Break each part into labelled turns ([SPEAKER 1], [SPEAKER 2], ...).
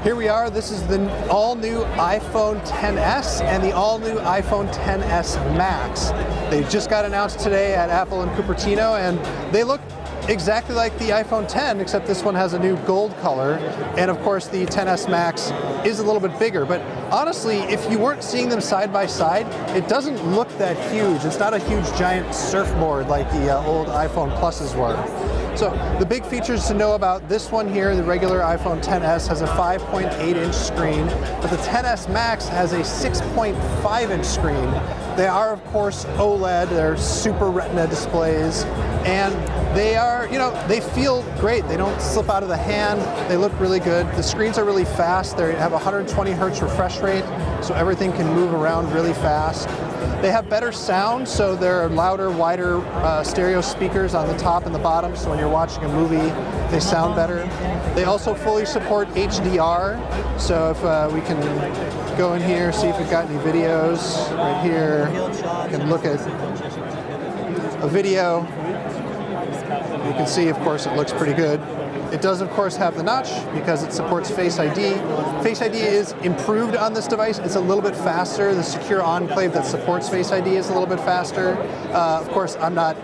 [SPEAKER 1] Here we are. This is the all-new iPhone XS and the all-new iPhone XS Max. They just got announced today at Apple in Cupertino, and they look exactly like the iPhone X, except this one has a new gold color. And of course, the XS Max is a little bit bigger. But honestly, if you weren't seeing them side by side, it doesn't look that huge. It's not a huge giant surfboard like the old iPhone Pluses were. So the big features to know about this one here, the regular iPhone XS, has a 5.8-inch screen, but the XS Max has a 6.5-inch screen. They are, of course, OLED. They're Super Retina displays, and they are, they feel great. They don't slip out of the hand. They look really good. The screens are really fast. They have 120 hertz refresh rate, so everything can move around really fast. They have better sound, so there are louder, wider stereo speakers on the top and the bottom, so when you're watching a movie, they sound better. They also fully support HDR, so if we can go in here, see if we've got any videos. Right here, you can look at a video. You can see, of course, it looks pretty good. It does, of course, have the notch because it supports Face ID. Face ID is improved on this device. It's a little bit faster. The secure enclave that supports Face ID is a little bit faster. Of course, I'm not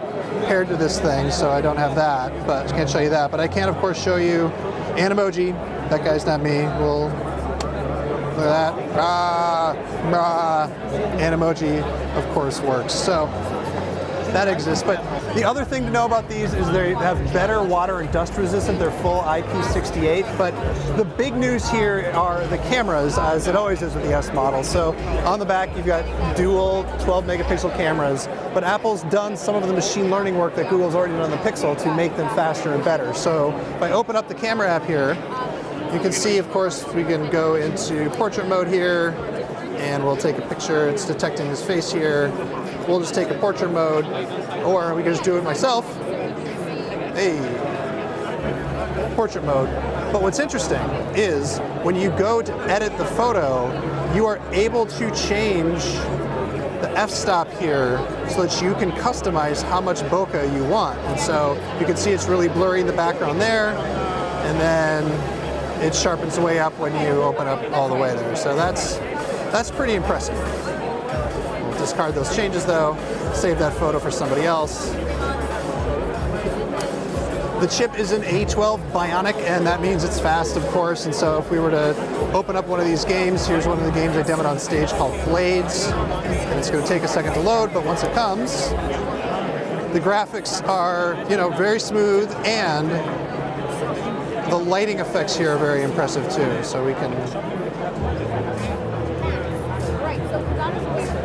[SPEAKER 1] paired to this thing, so I don't have that, but I can't show you that. But I can, of course, show you Animoji. That guy's not me. We'll look at that. Animoji, of course, works. So that exists. But the other thing to know about these is they have better water and dust resistant. They're full IP68. But the big news here are the cameras, as it always is with the S model. So on the back, you've got dual 12 megapixel cameras. But Apple's done some of the machine learning work that Google's already done on the Pixel to make them faster and better. So if I open up the camera app here, you can see, of course, we can go into portrait mode here, and we'll take a picture. It's detecting his face here. We'll just take a portrait mode, or we can just do it myself. Hey, portrait mode. But what's interesting is when you go to edit the photo, you are able to change the f-stop here so that you can customize how much bokeh you want. And so you can see it's really blurry in the background there, and then it sharpens way up when you open up all the way there. So that's pretty impressive. We'll discard those changes though, save that photo for somebody else. The chip is an A12 Bionic, and that means it's fast, of course. And so if we were to open up one of these games, here's one of the games I demoed on stage called Blades. And it's going to take a second to load, but once it comes, the graphics are, very smooth, and the lighting effects here are very impressive too. So we can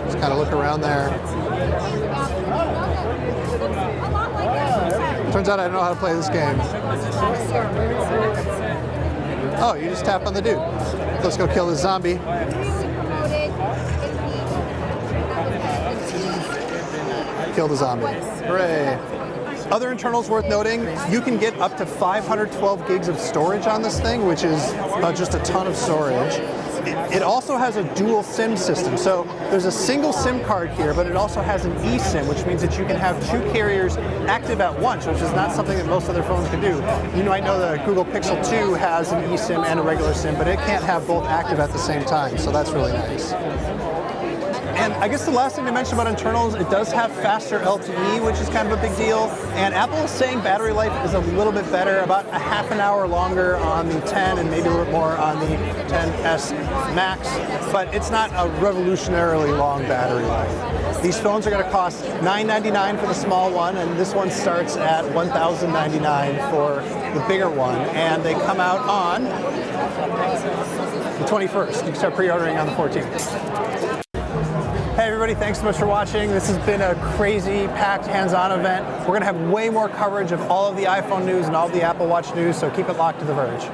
[SPEAKER 1] just kind of look around there. Turns out I don't know how to play this game. Oh, you just tap on the dude. Let's go kill this zombie. Kill the zombie. Hooray. Other internals worth noting, you can get up to 512 gigs of storage on this thing, which is just a ton of storage. It also has a dual SIM system. So there's a single SIM card here, but it also has an eSIM, which means that you can have two carriers active at once, which is not something that most other phones can do. You might know the Google Pixel 2 has an eSIM and a regular SIM, but it can't have both active at the same time, so that's really nice. And I guess the last thing to mention about internals, it does have faster LTE, which is kind of a big deal. And Apple is saying battery life is a little bit better, about a half an hour longer on the 10 and maybe a little bit more on the XS Max, but it's not a revolutionarily long battery life. These phones are going to cost $999 for the small one, and this one starts at $1,099 for the bigger one. And they come out on the 21st. You can start pre-ordering on the 14th. Hey everybody, thanks so much for watching. This has been a crazy, packed, hands-on event. We're going to have way more coverage of all of the iPhone news and all of the Apple Watch news, so keep it locked to The Verge.